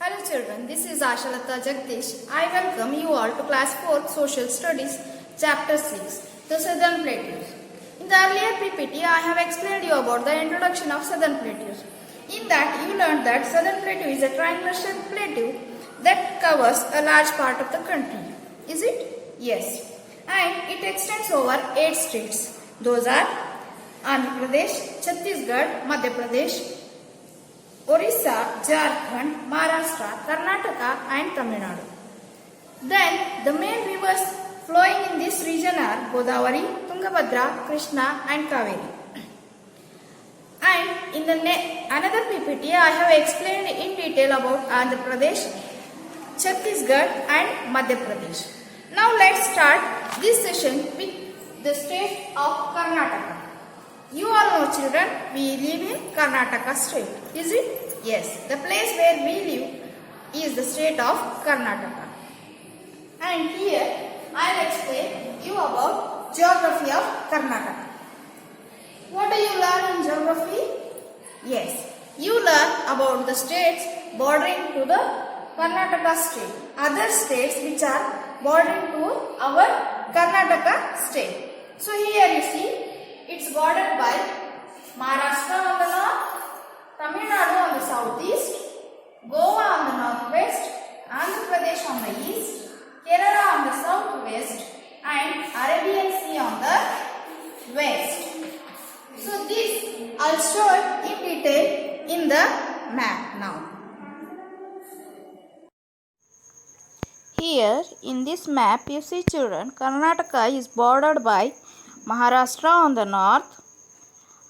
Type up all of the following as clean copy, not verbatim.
Hello children, this is Ashalata Jagdish. I welcome you all to class 4 Social Studies Chapter 6, The Southern Plateaus. In the earlier PPT, I have explained you about the introduction of Southern Plateaus. In that, you learned that Southern Plateau is a triangular shaped plateau that covers a large part of the country. Is it? Yes. And it extends over 8 states. Those are Andhra Pradesh, Chhattisgarh, Madhya Pradesh, Orissa, Jharkhand, Maharashtra, Karnataka and Tamil Nadu. Then the main rivers flowing in this region are Godavari, Tungabhadra, Krishna and Kaveri. And in the another PPT I have explained in detail about Andhra Pradesh, Chhattisgarh and Madhya Pradesh. Now let's start this session with the state of Karnataka. You all know children, we live in Karnataka state. Is it? Yes. The place where we live is the state of Karnataka. And here I will explain you about geography of Karnataka. What do you learn in geography? Yes. You learn about the states bordering to the Karnataka state. Other states which are bordering to our Karnataka state. So here you see it's bordered by Maharashtra on the north, Tamil Nadu on the southeast, Goa on the northwest, Andhra Pradesh on the east, Kerala on the southwest and Arabian Sea on the west. So this I'll show it in detail in the map now. Here in this map you see children, Karnataka is bordered by Maharashtra on the north,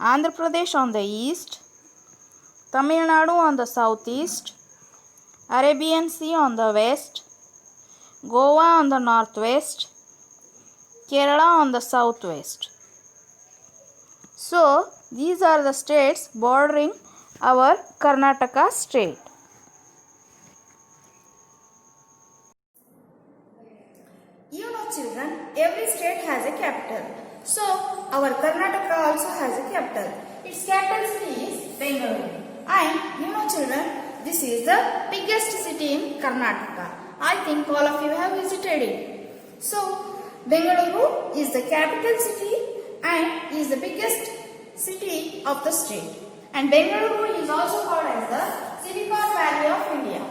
Andhra Pradesh on the east, Tamil Nadu on the southeast, Arabian Sea on the west, Goa on the northwest, Kerala on the southwest. So, these are the states bordering our Karnataka state. You know children, every state has a capital. So, our Karnataka also has a capital. Its capital city is Bengaluru. And you know children, this is the biggest city in Karnataka. I think all of you have visited it. So, Bengaluru is the capital city and is the biggest city of the state. And Bengaluru is also called as the Silicon Valley of India.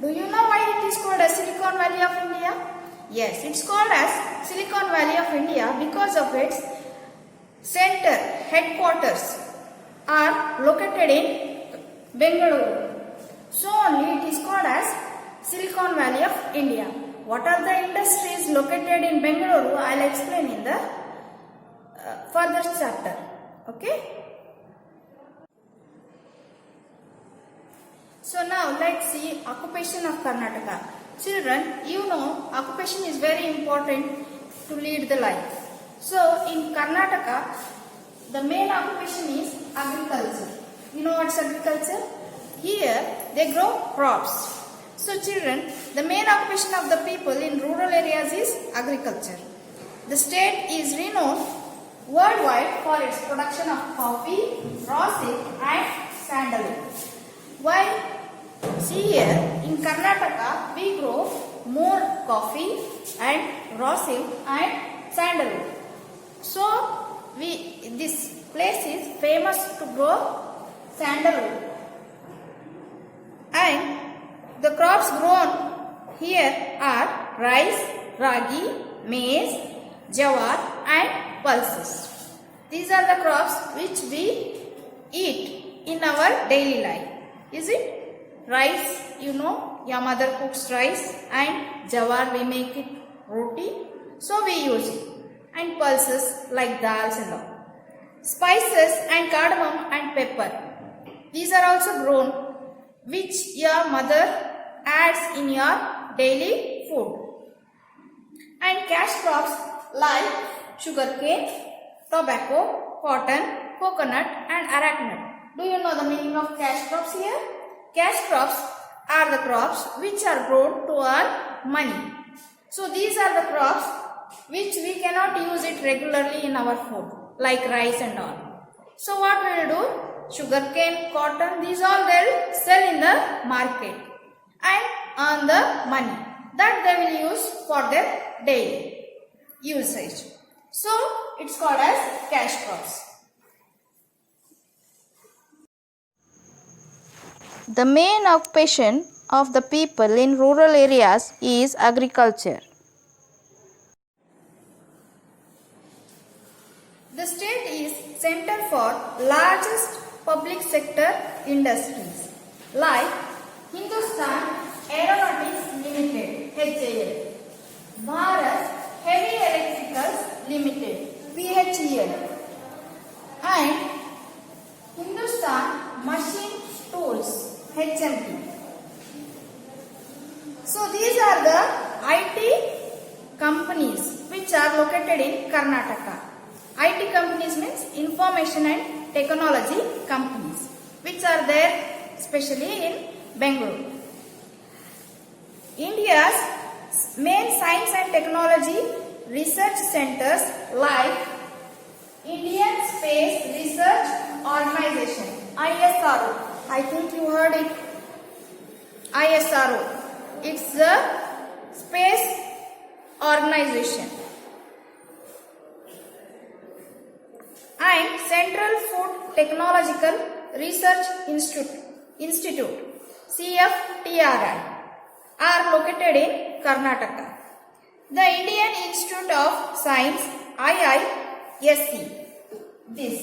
Do you know why it is called as Silicon Valley of India? Yes, it's called as Silicon Valley of India because of its center, headquarters are located in Bengaluru. So only it is called as Silicon Valley of India. What are the industries located in Bengaluru? I will explain in the further chapter. Okay. So now let's see occupation of Karnataka. Children, you know occupation is very important to lead the life. So in Karnataka, the main occupation is agriculture. You know what's agriculture? Here they grow crops. So children, the main occupation of the people in rural areas is agriculture. The state is renowned worldwide for its production of coffee, raw silk and sandalwood. While see here, in Karnataka, we grow more coffee and raw silk and sandalwood. So, this place is famous to grow sandalwood. And the crops grown here are rice, ragi, maize, jawar and pulses. These are the crops which we eat in our daily life. Is it? Rice, you know, your mother cooks rice and jawar we make it roti, so we use it. And pulses like dals and all. Spices and cardamom and pepper. These are also grown which your mother adds in your daily food. And cash crops like sugarcane, tobacco, cotton, coconut and arachidnut. Do you know the meaning of cash crops here? Cash crops are the crops which are grown to earn money. So these are the crops which we cannot use it regularly in our food like rice and all. So what we will do? Sugarcane, cotton, these all they'll sell in the market. and earn the money that they will use for their daily usage. So it's called as cash crops. The main occupation of the people in rural areas is agriculture. The state is center for largest public sector industries like Hindustan Aeronautics Limited (HAL), Bharat Heavy Electricals Limited (BHEL), and Hindustan Machine Tools (HMT). So these are the IT companies which are located in Karnataka. IT companies means information and technology companies which are there especially in Bangalore. India's main science and technology research centers like Indian Space Research Organization ISRO. I think you heard it. ISRO. It's the space organization. And Central Food Technological Research Institute CFTRI are located in Karnataka. The Indian Institute of Science IISc. This.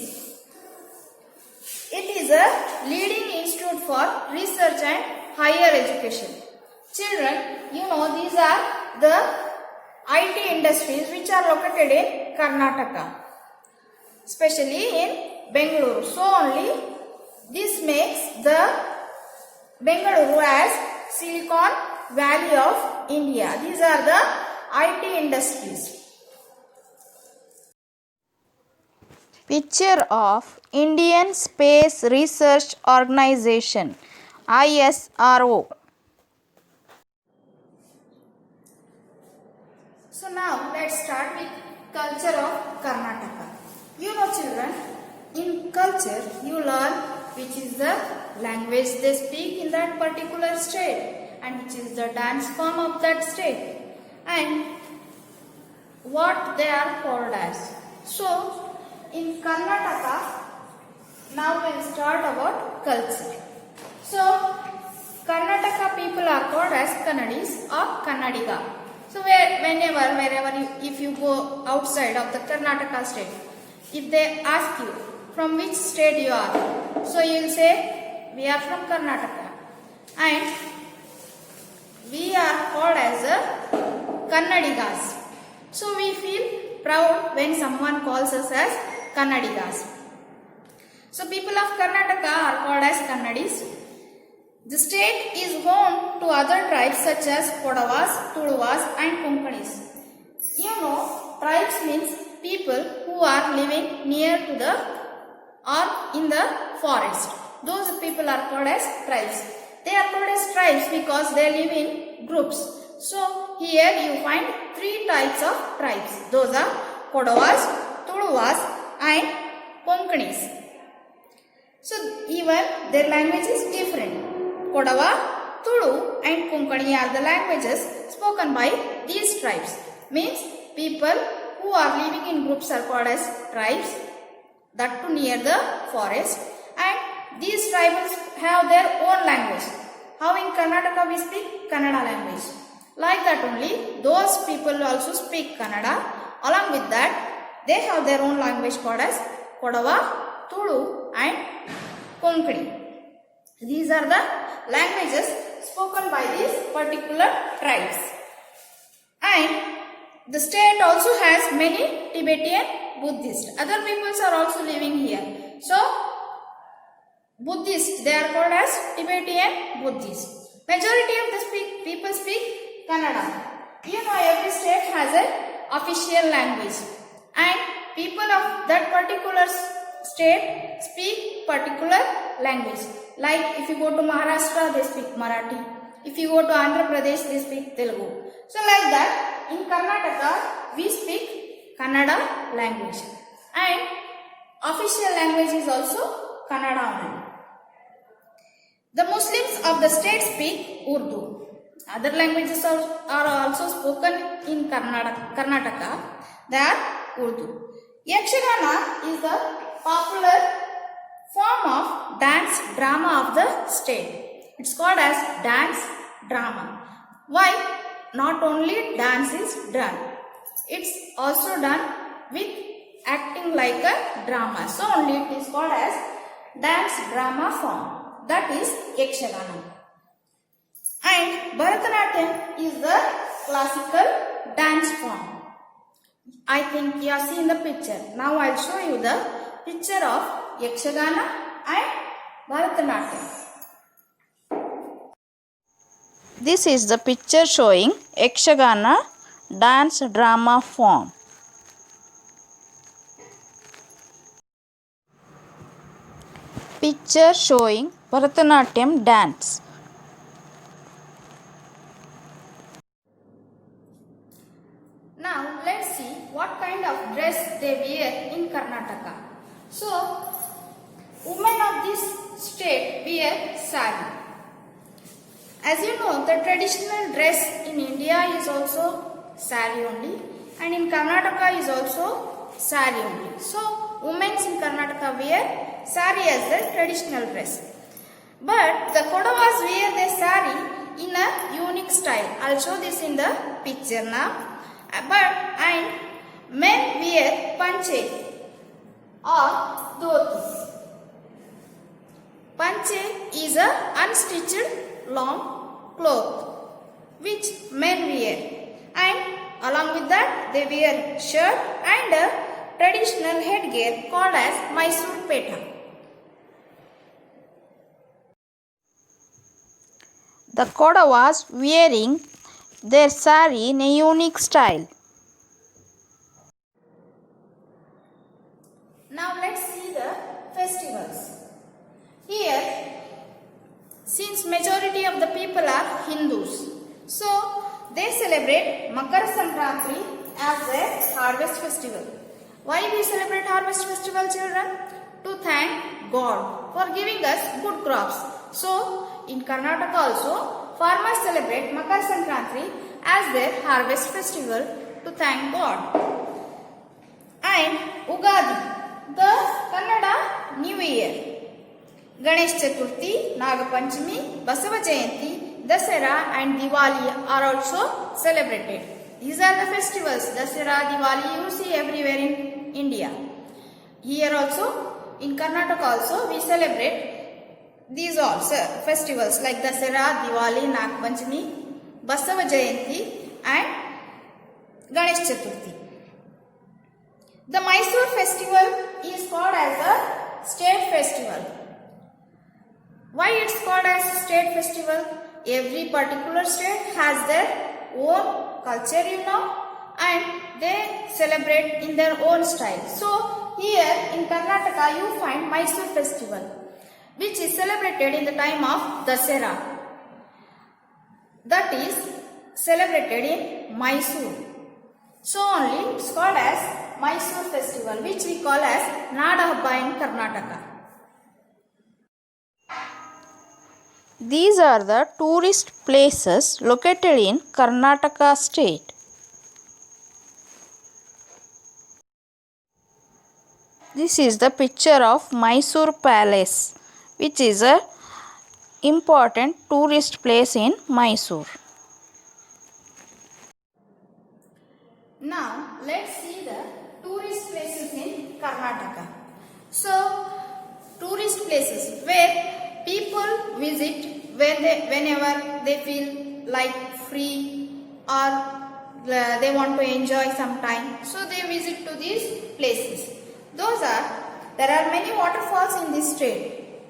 It is a leading institute for research and higher education. Children, you know these are the IT industries which are located in Karnataka, especially in Bangalore. So only this makes the Bangalore as Silicon Valley of India. These are the IT industries. Picture of Indian Space Research Organization ISRO. So now let's start with culture of Karnataka. You know children, in culture you learn which is the language they speak in that particular state and which is the dance form of that state and what they are called as. So in Karnataka, now we'll start about culture. So Karnataka people are called as Kannadis or Kannadiga. So wherever if you go outside of the Karnataka state, if they ask you from which state you are, so you will say we are from Karnataka and we are called as the Kannadigas. So we feel proud when someone calls us as Kannadigas. So people of Karnataka are called as Kannadis. The state is home to other tribes such as Kodavas, Tuluvas and Konkanis. You know, tribes means people who are living near to the or in the forest. Those people are called as tribes. They are called as tribes because they live in groups. So here you find three types of tribes. Those are Kodavas, Tuluvas and Konkanis. So even their language is different. Kodava, Tulu and Konkani are the languages spoken by these tribes. Means people who are living in groups are called as tribes, that too near the forest, and these tribes have their own language. How in Karnataka we speak Kannada language. Like that only those people also speak Kannada. Along with that they have their own language called as Kodava, Tulu and Konkani. These are the languages spoken by these particular tribes. And the state also has many Tibetan Buddhists. Other peoples are also living here. So Buddhists, they are called as Tibetan Buddhists. Majority of the people speak Kannada. You know, every state has an official language and people of that particular state speak particular language. Like if you go to Maharashtra, they speak Marathi. If you go to Andhra Pradesh, they speak Telugu. So like that, in Karnataka, we speak Kannada language. And official language is also Kannada only. The Muslims of the state speak Urdu. Other languages are also spoken in Karnataka. They are Urdu. Yakshagana is the popular form of dance drama of the state. It's called as dance drama. Why? Not only dance is done, it's also done with acting like a drama. So only it is called as dance drama form. That is Yakshagana. And Bharatanatyam is the classical dance form. I think you have seen the picture. Now I'll show you the picture of Yakshagana and Bharatanatyam. This is the picture showing Yakshagana dance drama form. Picture showing Bharatanatyam dance. Now let's see what kind of dress they wear in Karnataka. So, women of this state wear sari. As you know, the traditional dress in India is also sari only, and in Karnataka is also sari only. So, women in Karnataka wear sari as the traditional dress. But the Kodavas wear their sari in a unique style. I'll show this in the picture now. And men wear panche or dhoti. Panche is a unstitched long cloth which men wear, and along with that they wear shirt and a traditional headgear called as Mysore Petha. The Kodavas wearing their sari in a unique style. Now let's see the festivals. Here, since majority of the people are Hindus, so they celebrate Makar Sankranti as their harvest festival. Why we celebrate harvest festival, children? To thank God for giving us good crops. So in Karnataka also, farmers celebrate Makar Sankranti as their harvest festival to thank God. And Ugadi, the Kannada New Year. Ganesh Chaturthi, Naga Panchami, Basava Jayanti, Dasara and Diwali are also celebrated. These are the festivals. Dasara, Diwali you see everywhere in India. Here also, in Karnataka also, we celebrate these all festivals like Dasara, Diwali, Naga Panchami, Basava Jayanti and Ganesh Chaturthi. The Mysore festival is called as a state festival. Why it's called as state festival? Every particular state has their own culture, and they celebrate in their own style. So here in Karnataka you find Mysore festival, which is celebrated in the time of Dasara. That is celebrated in Mysore. So only it's called as Mysore festival, which we call as Nada Habba in Karnataka. These are the tourist places located in Karnataka state. This is the picture of Mysore Palace, which is a important tourist place in Mysore. Now let's see the tourist places in Karnataka. So tourist places where people visit whenever they feel like free or they want to enjoy some time. So they visit to these places. There are many waterfalls in this state.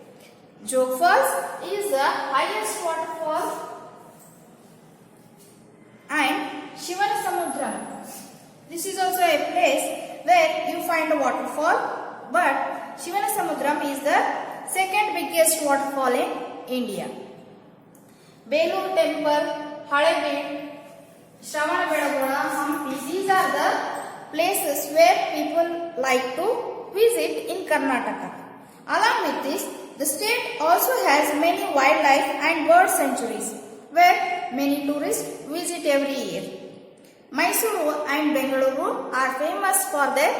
Jog Falls is the highest waterfall, and Shivanasamudram. This is also a place where you find a waterfall, but Shivanasamudram is the second biggest waterfall in India. Belur Temple, Halebeedu, Shravanabelagola, Hampi, these are the places where people like to visit in Karnataka. Along with this, The state also has many wildlife and bird sanctuaries where many tourists visit every year. Mysuru and Bengaluru are famous for their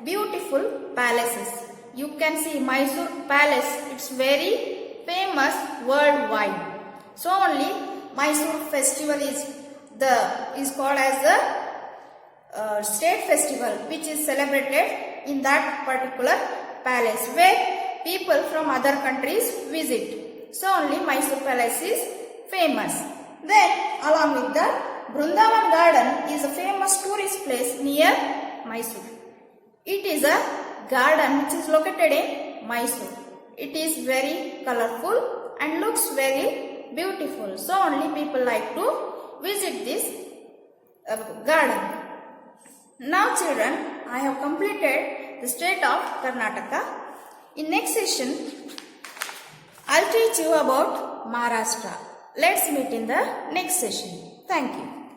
beautiful palaces. You can see Mysore Palace, it's very famous worldwide. So only Mysore festival is called as the state festival, which is celebrated in that particular palace where people from other countries visit. So only Mysore Palace is famous. Then along with that, Brindavan Garden is a famous tourist place near Mysore. It is a garden which is located in Mysore. It is very colorful and looks very beautiful. So only people like to visit this garden. Now children, I have completed the state of Karnataka. In next session, I'll teach you about Maharashtra. Let's meet in the next session. Thank you.